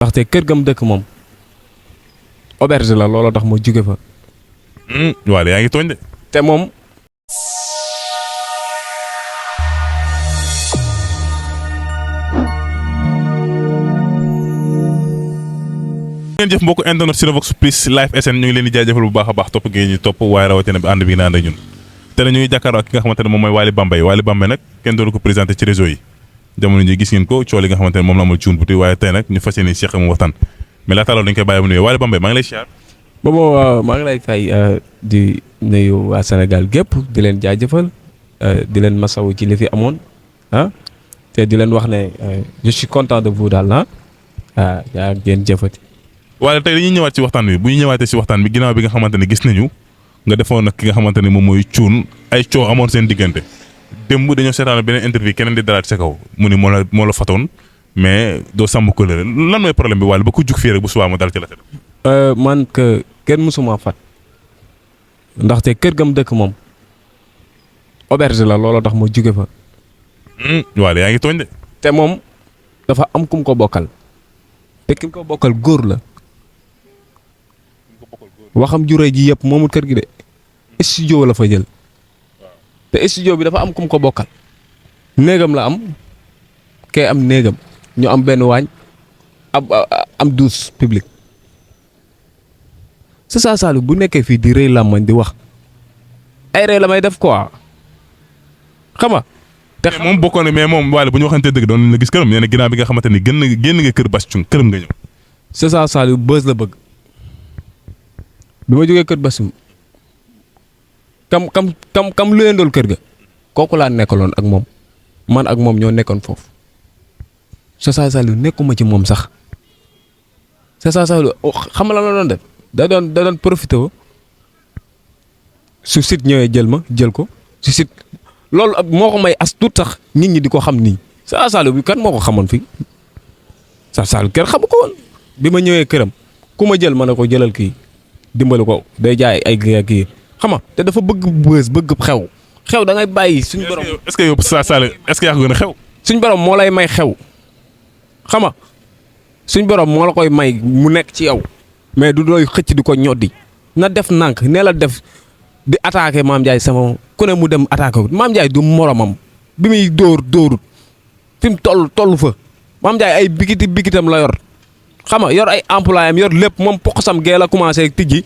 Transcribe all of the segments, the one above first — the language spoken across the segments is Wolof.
ndaxte kër gam dëkk moom auberge la looloo tax ma jóge fa. waaw yaa ngi tooñ de. te moom. ngeen jëf mbokk internet Cinevox Plus live SN ñu ngi leen di jaajëfal bu baax a baax topp gi ñu topp waaye rawatina bi ànd bi naan ak ñun te ñu ngi jàkkaarloo ak ki nga xamante ne moom mooy Waly Bambey nag kenn doonu ko présenté ci réseau yi jamono ji gis ngeen ko coow li nga xamante ne moom la amal cuun buti waaye tey nag ñu fas yéene Cheikh mu waxtaan mais laata loolu dañu koy bàyyi mu nuyu Waly Bambey maa ngi lay siyaar. boobu maa ngi lay fay di nuyu waa Sénégal gépp di leen jaajëfal di leen masawu ci li fi amoon te di leen wax ne je suis content de vous daal yaa ngeen jëfati. waaye tey dañuy ñëwaat ci waxtaan bi bu ñu ñëwaatee ci waxtaan bi ginnaaw bi nga xamante ne gis nañu nga defoon nag ki nga xamante ne moom mooy cuun ay coow amoon seen diggante démb dañoo seetaan beneen interview keneen di dalaat sa kaw mu ni moo la fatoon mais doo sàmm ko lëre lan mooy problème bi wàll ba ku jug fii rek bu subaa mu dal ci la teel. man que kenn mësuma fat ndaxte kër gam dëkk moom auberge la looloo tax ma jóge fa. waaw yaa ngi tooñ de. te moom dafa am kum ko bokkal te kim ko bokkal góor la. waxam juree ji yëpp moomul kër gi de studio la fa jël te studio bi dafa am kum ko bokkal néegam la am kee am néegam ñu am benn waañ am douche publique c'est ça Saliou bu nekkee fii di rëy làmmañ di wax ay rëy la may def quoi xam nga te moom bokkoon na mais moom Waly bu ñu waxantee dëgg doon la gis këram nee na ginnaaw bi nga xamante ni génn nga kër Bass Thioung këram nga ñëw. c'est ça Saliou bës la bëgg. bi ma jógee kër Bassum kam lu leen dool kër ga kooku laa nekkaloon ak moom man ak moom ñoo nekkoon foofu Sasa Saliou nekkuma ci moom sax Sasa Saliou xam nga la doon def da doon profité su sit ñëwee jël ma jël ko su sit loolu moo ko may as tuut sax nit ñi di ko xam nii Sasa Saliou bi kan moo ko xamoon fii Sasa Saliou kër xamu ko woon bi ma ñëwee këram ku ma jël ma ne ko jëlal kii. dimbali ko day jaay ay kii xam nga te dafa bëgg bës bëgg xew da ngay bàyyi suñu borom. est-ce que yow Saliou est-ce que yaa ko gën a xew. suñu borom moo lay may xew xam nga suñu borom moo la koy may mu nekk ci yow mais du doy xëcc di ko ñoddi na def nànk nee la def di attaqué Mame Ndiaye sama ku ne mu dem attaqué ko Mame Ndiaye du moromam bi muy dóorut fi mu toll fa Mame Ndiaye ay bikitam la yor. xam nga yor ay employé am yor lépp moom poqsam gee la commencé tijji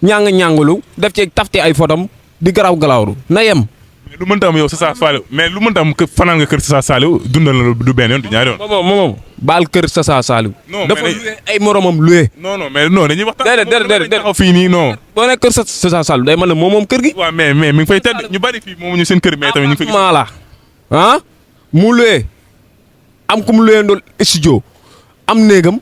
ñàngulu def ci tafti ay fotom di garaaw na yem. mais lu mënta am yow Sasa Saliou mais lu mënta am fanaan nga kër Sasa Saliou dundal na du benn yoon du ñaari yoon. moom baal kër Sasa Saliou. non dafa luwee ay moromam luwee. non mais non dañuy waxtaan. déedéet fii nii non. boo nekk kër Sasa Saliou day mën ne moom kër gi. waaw mais mi ngi fay tedd ñu bari fii moomu ñu seen kër mais tamit ñu ngi fay. maa la mu luwee am ku mu luwee ndool studio am néegam.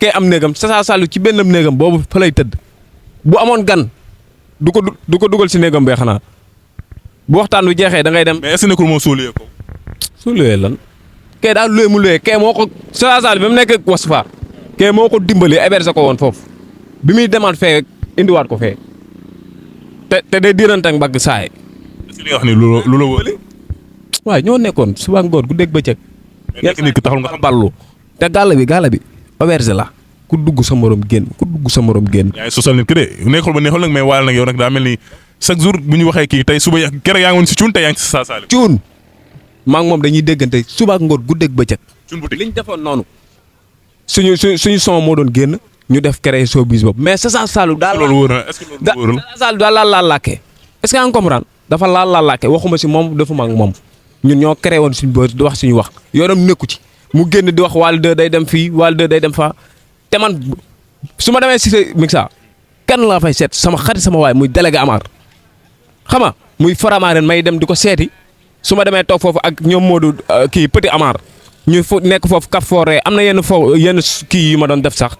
kee am néegam Sasa Saliou ci benn néegam boobu fa lay tëdd bu amoon gan du ko dugal si néegam bee xanaa bu waxtaan bi jeexee da ngay dem. mais est-ce que nekkul moo suulee ko. suulee lan kee daal luwee mu luwee kee moo ko Sasa Saliou bi mu nekk Wasfa kee moo ko dimbali héberger ko woon foofu bi muy demaat fee indiwaat ko fee te day diirante ak mbagg saay. est-ce que li nga wax ni lu la wële. waaye ñoo nekkoon suba ngoor gu dégg bëccëg. mais nekk nit ki taxul nga xam ballu te gàll bi. auberge la ku dugg sa morom génn. yaa ngi sosal nit ki de neexul ba neexul nag mais Waly nag yow nag daa mel ni chaque jour bu ñu waxee kii tey suba keroog yaa ngi woon si cuun tey yaa ngi si Sasa Saliou. cuun maa ngi moom dañuy déggante suba ak ngoor guddeeg bëccëg. cuun boutique liñ defoon noonu. suñu son moo doon génn ñu def créé showbiz boobu mais Sasa Saliou daal. loolu wóor na est-ce que loolu wóorul. Sasa Saliou daal laal làkkee est-ce que yaa ngi comprendre dafa laal làkkee waxuma si moom defuma ak moom ñun ñoo créé woon suñu bër di wax suñu wax yoonam nekku ci mu génn di wax Waly 2 day dem fii Waly 2 day dem faa te man su ma demee si mixa kenn laa fay seet sama xarit sama waay muy délégué Amar xam nga muy Faramaren may dem di ko seeti su ma demee toog foofu ak ñoom Modou kii Petit Amar ñu nekk foofu kaf fooree am na yenn kii yu ma doon def sax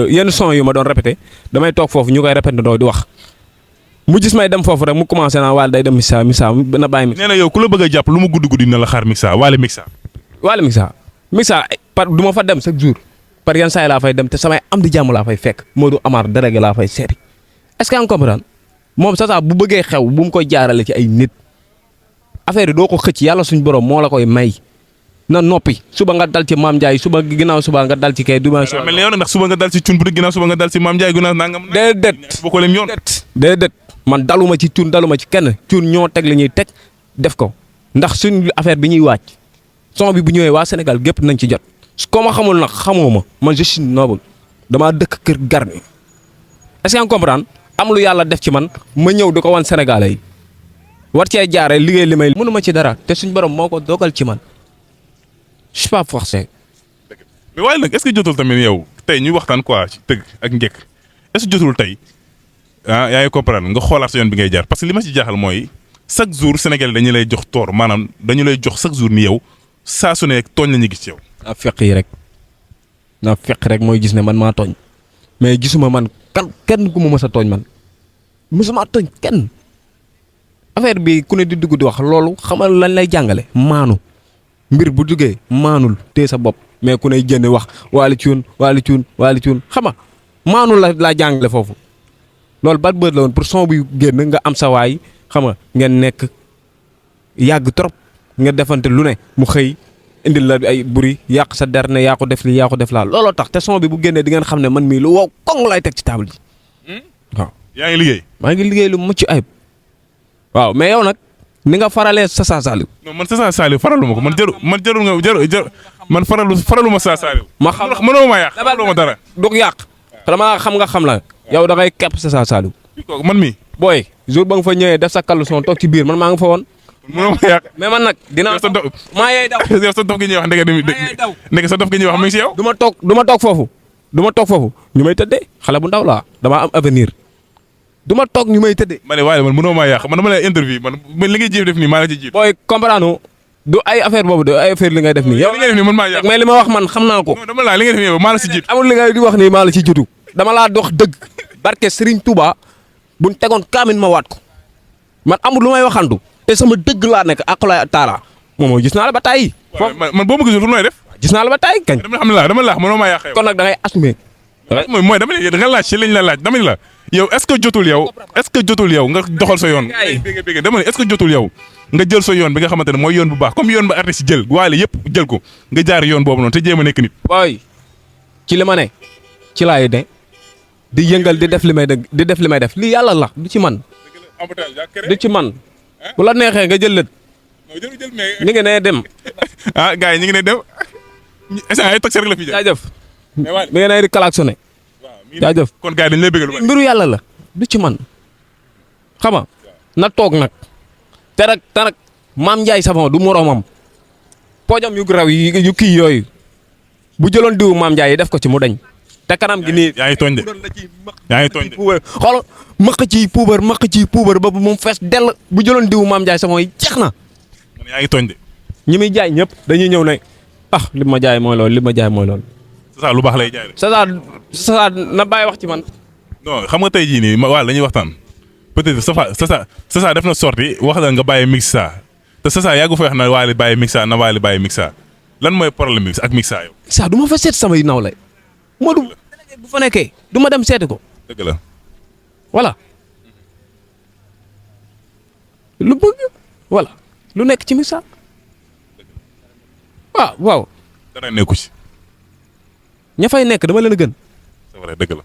yenn son yu ma doon répété damay toog foofu ñu koy répété doo di wax mu gis may dem foofu rek mu commencé naa Waly day dem mixa na bàyyi mixa. nee na yow ku la bëgg a jàpp lu mu guddi na la xaar mixa Waly mixa. par du ma fa dem chaque jour. par yan saa yi laa fay dem te samay am di jàmm laa fay fekk Modou Amar délégué laa fay seeti est-ce que yaa ngi comprendre moom Sasa bu bëggee xew bu mu koy jaarale ci ay nit affaire yi doo ko xëcc yàlla suñu borom moo la koy may na noppi suba nga dal ci Maam Ndiaye suba ginnaaw suba nga dal ci kay du ma. mel ni yow nag ndax suba nga dal ci cun bu ginnaaw suba nga dal ci Maam Ndiaye ginnaaw nangam. déedéet bokkoo leen yoon. déedéet man daluma ci cun daluma ci kenn cun ñoo teg li ñuy teg def ko ndax suñ affaire bi ñuy wàcc son bi bu ñëwee waa Sénégal gépp nañ ci jot. ko ma xamul nag xamoo ma man je suis noble damaa dëkk kër Garmi est-ce que nga comprendre am lu yàlla def ci man ma ñëw di ko wan Sénégalais yi war cee jaaree liggéey li may mënuma ci dara te suñ borom moo ko dogal ci man je suis pas forcé. mais waaye nag est-ce que jotul tamit yow tey ñuy waxtaan quoi ci tëgg ak njëkk est-ce que jotul tey yaa ngi comprendre nga xoolaat sa yoon bi ngay jaar parce que li ma ci jaaxal mooy chaque jour Sénégalais dañu lay jox toor maanaam dañu lay jox chaque jour ni yow saa su ne tooñ la ñuy gis ci yow. naa feq yi rek naa feq rek mooy gis ne man maa tooñ mais gisuma man kenn ku ma mës a tooñ man mësuma tooñ kenn affaire bi ku ne di dugg di wax loolu xamal lañ lay jàngale maanu mbir bu duggee maanul tee sa bopp mais ku ne jënd wax waali cuun xam nga maanu laa jàngale foofu loolu bat bët la woon pour son bu génn nga am sa waay xam nga ngeen nekk yàgg trop nga defante lu ne mu xëy indil la ay buri yàq sa der ne yaa ko def lii yaa ko def laa looloo tax te son bi bu génnee di ngeen xam ne man mii lu wow koŋ lay teg ci table ji waaw. yaa ngi liggéey. maa ngi liggéey lu mucc ayib waaw mais yow nag ni nga faralee Sasa Saliou. non man Sasa Saliou faraluma ko man jarul nga man faraluma Sasa Saliou. ma xam mënoo ma yàq faraluma dara. dug yàq dama xam la yow da ngay kepp Sasa Saliou. man mi booy jour ba nga fa ñëwee def sa kallu son toog ci biir man maa nga fa woon. mënoo ma yàq mais man nag dinaa maa yeey daw yow sa dof gi ñuy wax ndeke sa dof gi ñuy wax mi ngi si yow. du ma toog foofu ñu may tëddee xale bu ndaw laa damaa am avenir du ma toog ñu may tëddee. ma ne waaye man mënoo maa yàq man dama lay interview man li ngay jéem def nii maa la ci jiit. booy comprendre du ay affaire boobu du ay affaire li ngay def nii. yow li ngay def nii man maa yàq mais li ma wax man xam naa ko. non dama laa li ngay def nii maa la si jiit. amul li ngay di wax nii maa la ci jiitu dama laa dox dëgg barke Serigne Touba buñ tegoon kaamin ma waat ko man amul lu may waxantu te sama dëgg laa nekk akulaay taala moom gis naa la ba tàyyi. man boo ma gisul fu nooy def. gis naa la ba tàyyi kañ. dama la mënoo maa yàq yow. kon nag da ngay assumer. mooy dama ne da nga laaj ci liñ la laaj dama ne la yow est-ce que jotul yow nga doxal sa yoon. dama ne est-ce que jotul yow nga jël sa yoon bi nga xamante ne mooy yoon bu baax comme yoon ba artiste jël waale yëpp jël ko nga jaar yoon boobu noonu te jéem a nekk nit. booy ci li ma ne ci laay ne di yëngal di def li may def lii yàlla la du ci man. du ci man bu la neexee nga jël lët. ñu ngi ne dem. gars yi ñu ngi ne dem. est-ce que ay taxi rek la fi jël. jaajëf. mi ngi ne di klaxonné. jaajëf kon gars yi dañu lay bëgg lu bari. mbiru yàlla la du ci man xam nga na toog nag te nag Maam Ndiaye Savon du moroomam poojam yu raw yu kii yooyu bu jëloon diwu Maam Ndiaye yi def ko ci mu dañ te kanam gi nii. yaa ngi tooñ de xool maq ci puubar ba mu fees dell bu jëloon diwu Maam Ndiaye Savon yi jeex na. yaa ngi tooñ de. ñi muy jaay ñëpp dañuy ñëw ne li ma jaay mooy loolu. Sasa lu baax lay jaay de. Sasa na bàyyi wax ci man. non xam nga tey jii nii waaw la ñuy waxtaan peut-être Sasa def na sorti wax la nga bàyyi Mixa te Sasa yaa ngi fa wax na Wally bàyyi Mixa na Wally bàyyi Mixa lan mooy problème bi ak Mixa yow. Mixa du ma fa seet samay nawle moo du bu fa nekkee du ma dem seeti ko. dëgg la. voilà lu bëgg voilà lu nekk ci Mixa waaw. dara nekku ci. ña fay nekk dama leen a gën. c'est vrai dëgg la.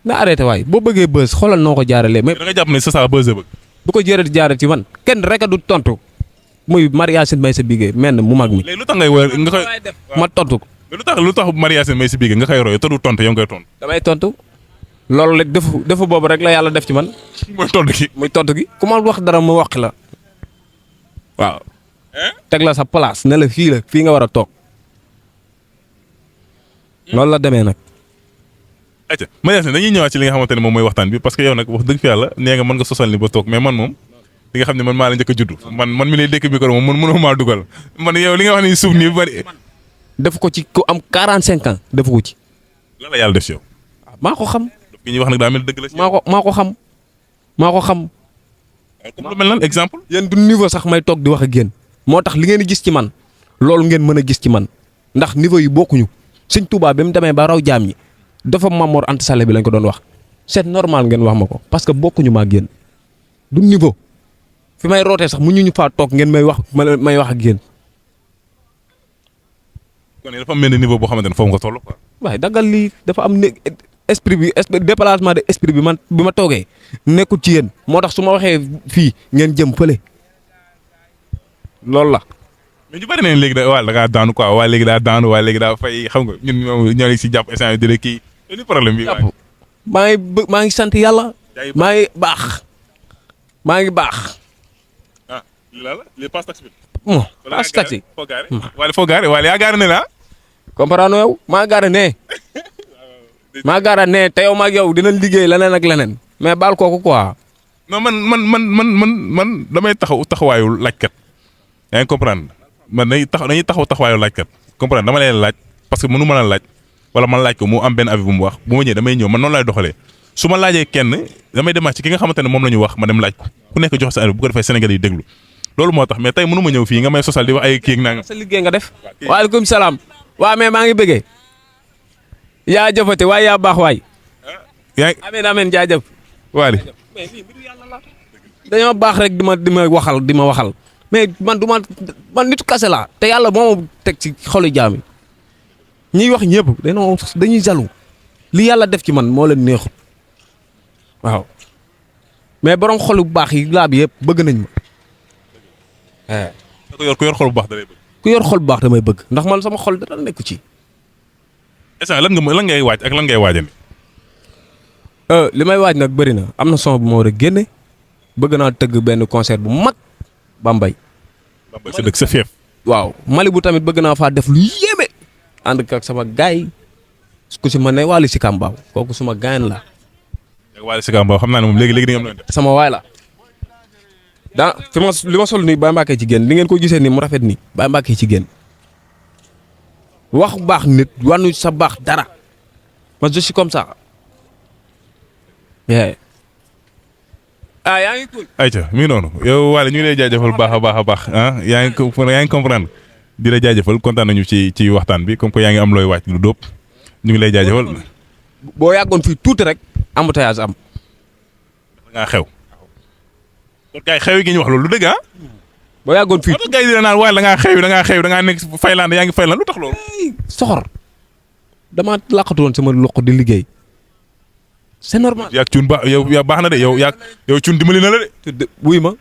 na arrêté waay boo bëggee bës xoolal noo ko jaaralee. mais da nga jàpp ne Sasa bës la bëgg. bu ko jaaree ci man kenn rek a du tontu muy Mariasine may sa bigee menn mu mag mi. léegi lu tax ngay woy nga koy ma tontu ko. mais lu tax Mariasine may sa bigee nga koy roy te du tontu yow ngay tontu. damay tontu loolu rek defu boobu rek la yàlla def ci man. mooy tontu gi. ku ma wax dara mu wax la waaw. teg la sa place ne la fii nga war a toog. loolu la demee nag. ayca Mariasine dañuy ñëwaat ci li nga xamante ne moom mooy waxtaan bi parce que yow nag wax dëgg fi yàlla nee nga mën nga sosal ni ba toog mais man moom li nga xam ne man maa la njëkk a judd man mi lay dékk micro moom man mënoo maa dugal man yow li nga wax ni suuf nii bari. def ko ci ku am 45 ans def ko ci. lan la yàlla def ci yow. maa ko xam. ki ñuy wax nag daa mel dëgg la ci. maa ko xam. comme lu mel nan exemple. yéen du niveau sax may toog di wax ak yéen moo tax li ngeen di gis ci man loolu ngeen mën a gis ci man ndax niveau yi bokkuñu Sëñ Tuubaa bi mu demee ba raw jaam ñi dafa Mamor Anta Sall bi lañ ko doon wax c'est normal ngeen wax ma ko parce que bokkuñu ma ak yéen du niveau fi may rootee sax mu ñu faa toog ngeen may wax ak yéen kon dafa mel ni niveau boo xamante ne foofu nga toll quoi. waaye daggal lii dafa am esprit bi déplacement de esprit bi man bi ma toogee nekkul ci yéen moo tax su ma waxee fii ngeen jëm fële loolu la. mais ñu bari nañ léegi da ngaa daanu quoi waa léegi daa daanu waa léegi daa fay xam nga ñun ñoo ngi si jàpp instant yii di kii li problème bi. jàpp maa ngi sant yàlla. maa ngi baax. ah lii la lii passe taxi bi. bon passe taxi. foo gaare wala yaa gaare ne la. comprendre yow maa gaare ne. maa gaara ne te yow maag yow dinañ liggéey leneen ak leneen mais baal kooku quoi. non man damay taxawaayu laajkat yaa ngi comprendre man dañuy taxawaayu laajkat comprendre dama leen laaj parce que mënu ma la laaj wala man laaj ko mu am benn avis bu mu wax bu ma ñëwee damay ñëw man noonu laay doxalee su ma laajee kenn damay demaat ci ki nga xamante ne moom la ñu wax ma dem laaj ko ku nekk jox sa avis bu ko defee Sénégal yi déglu loolu moo tax mais tey mënu ma ñëw fii nga may sosal di wax ay kii ak nangam. sa liggéey nga def. waaleykum salaam. waaw mais maa ngi bëggee. yaa jëfate waaye yaa baax waay. yaa ngi amiin jaajëf. waali. mais lii mbiru yàlla la. dañoo baax rek di ma waxal mais man nitu kase laa te yàlla moo ma teg ci xolu jaam yi ñiy wax ñëpp dañuy jalu li yàlla def ci man moo leen neexut waaw mais borom xol bu baax yi laa bi yëpp bëgg nañ ma. ku yor xol bu baax da lay bëgg. ku yor xol bu baax damay bëgg ndax man sama xol dara nekku ci. instant lan ngay waaj ak lan ngay waajal. li may waaj nag bëri na am na son bu ma war a génne bëgg naa tëgg benn concert bu mag Bambey. Bambey sa dëkk sa fief. waaw Mali bu tamit bëgg naa faa def lu yéeme ànd ak sama gaay ku si ma ne Wally si Kambaaw kooku suma gaañ la. Wally si Kambaaw xam naa ne moom léegi di nga am looy def. sama waay la li ma sol nii Baye Mbacké ci génn li ngeen ko gisee nii mu rafet nii Baye Mbacké ci génn wax baax nit wànnu sa baax dara man je suis comme ça. yaa ngi cool. ayca mi ngi noonu yow Wally ñu ngi lay jaajëfal baax a baax ah yaa ngi comprendre di la jaajëfal kontaan nañu ci waxtaan bi comme que yaa ngi am looy wàcc lu dóob ñu ngi lay jaajëfal. boo yàggoon fii tuuti rek embouteillage am. da ngaa xew. kon gars yi xew yi gi ñu wax loolu lu dëgg ah. boo yàggoon fii gars yi dina naan Wally da ngaa xew da ngaa nekk Fayland yaa ngi Fayland lu tax loolu. soxor dama laqatu woon sama loxo di liggéey. c'est normal. yaa cuun yaa baax na de yow cuun dimbali na la de. wuy ma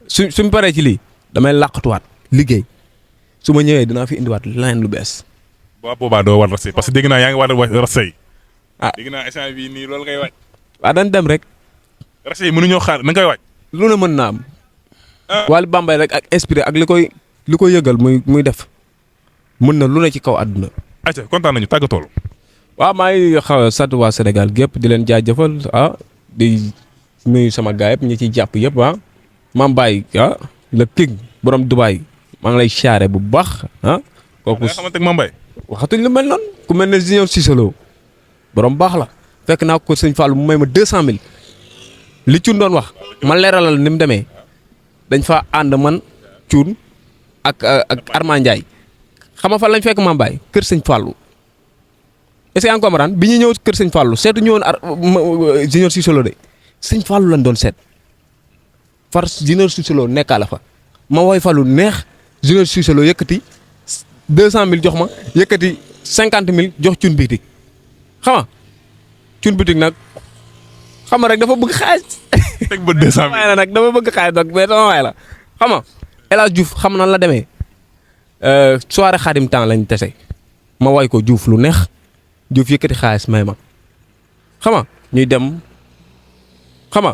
suñ paree ci lii damay làqatuwaat liggéey su ma ñëwee dinaa fi indiwaat leneen lu bees. waaw boobaa doo war a sëy parce que dégg naa yaa ngi war a sëy. dégg naa instant bii nii loolu ngay waaj. waaw dañ dem rek. rase yi mënuñoo xaar na ngay waaj. lu ne mën naa am. Wally Bambey rek ak inspiré ak li koy yëgal muy def mën na lu ne ci kaw àdduna. ayca kontaan nañu tàggatool. waaw maa ngi xaw a sant waa Sénégal gépp di leen jaajëfal di nuyu sama gaay yëpp ñi ciy jàpp yëpp Mame Baye le king borom Dubaay maa ngi lay siyaare bu baax kooku nga xamante ne Mame Baye. waxatuñ lu mel noonu ku mel ne Junior Cissolo borom baax la fekk naa ko sëñ Fall mu may ma 200000 li Cuun doon wax ma leeralal ni mu demee dañ fa ànd man Cuun ak Armand Ndiaye xam nga fan lañ fekk Mame Baye kër sëñ Fallu est-ce que yaa ngi comprendre bi ñu ñëw kër sëñ Fallou seetu ñëwoon Junior Cissolo de sëñ Fallou lañ doon seet far Junior Cissolo nekkaa la fa ma woy Fallou neex Junior Cissolo yëkkati 200000 jox ma yëkkati 50000 jox Cun Bitik xam nga Cun Bitik nag xam nga rek dafa bëgg xaalis. teg ba 200000 waaye nag dafa bëgg xaalis nag mais sama waay la xam nga El Hadj Diouf xam nan la demee soirée Xaadim temps lañ tese ma woy ko Diouf lu neex. Diouf yëkkati xaalis may ma xam nga ñuy dem xam nga